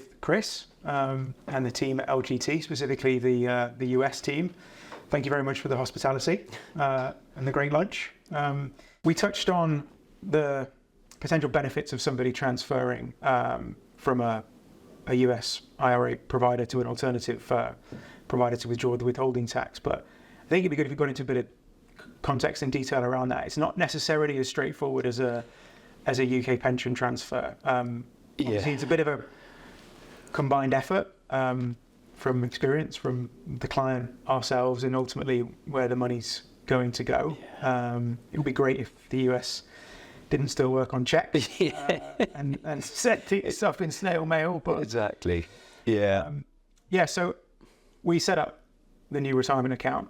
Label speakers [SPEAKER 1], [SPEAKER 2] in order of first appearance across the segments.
[SPEAKER 1] with Chris and the team at LGT, specifically the US team. Thank you very much for the hospitality and the great lunch. We touched on the potential benefits of somebody transferring from a US IRA provider to an alternative provider to withdraw the withholding tax, but I think it'd be good if we got into a bit of context and detail around that. It's not necessarily as straightforward as a UK pension transfer. It's a bit of a combined effort from experience from the client, ourselves, and ultimately where the money's going to go. It would be great if the US didn't still work on checks and set stuff in snail mail. But
[SPEAKER 2] exactly. Yeah.
[SPEAKER 1] So we set up the new retirement account.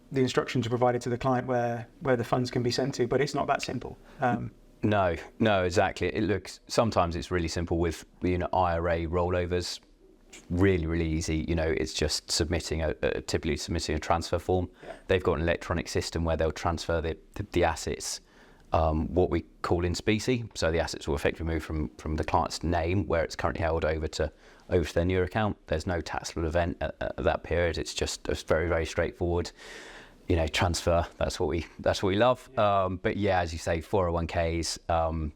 [SPEAKER 1] The instructions are provided to the client where the funds can be sent to, but it's not that simple.
[SPEAKER 2] No, exactly. Sometimes it's really simple with IRA rollovers. Really, really easy. It's just typically submitting a transfer form. Yeah. They've got an electronic system where they'll transfer the assets, what we call in specie. So the assets will effectively move from the client's name, where it's currently held, over to their new account. There's no taxable event at that period. It's very, very straightforward. Transfer. That's what we love. Yeah. But yeah, as you say, 401ks.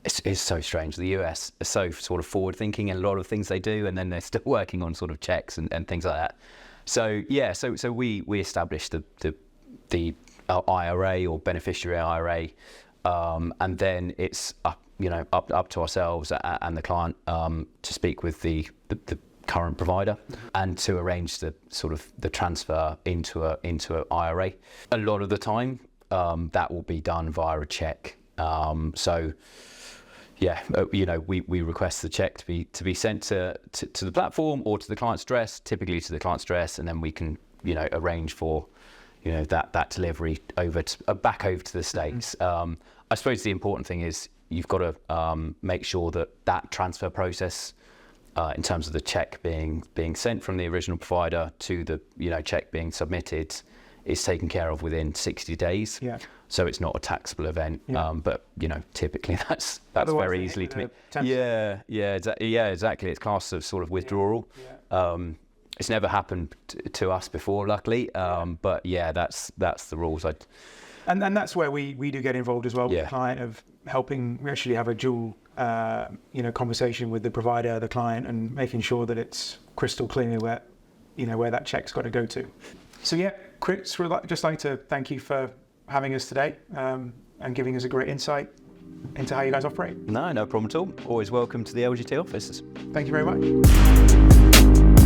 [SPEAKER 2] It's so strange. The US are so sort of forward thinking in a lot of things they do, and then they're still working on sort of checks and things like that. So yeah, so we established the IRA or beneficiary IRA, and then it's up to ourselves and the client to speak with the current provider and to arrange the transfer into a IRA. A lot of the time, that will be done via a check. We request the check to be sent to the platform or to the client's address, typically to the client's address, and then we can arrange for that delivery back over to the States. I suppose the important thing is you've got to make sure that transfer process, in terms of the check being sent from the original provider to the check being submitted, is taken care of within 60 days. Yeah. So it's not a taxable event. Yeah. But typically that's very easily to me. Exactly. It's classed as sort of withdrawal. Yeah. It's never happened to us before, luckily. But yeah, that's the rules.
[SPEAKER 1] And that's where we do get involved as well with the client, of helping. We actually have a dual conversation with the provider, the client, and making sure that it's crystal clear where that check's got to go to. So yeah, Chris, we'd just like to thank you for having us today and giving us a great insight into how you guys operate.
[SPEAKER 2] No problem at all. Always welcome to the LGT offices.
[SPEAKER 1] Thank you very much.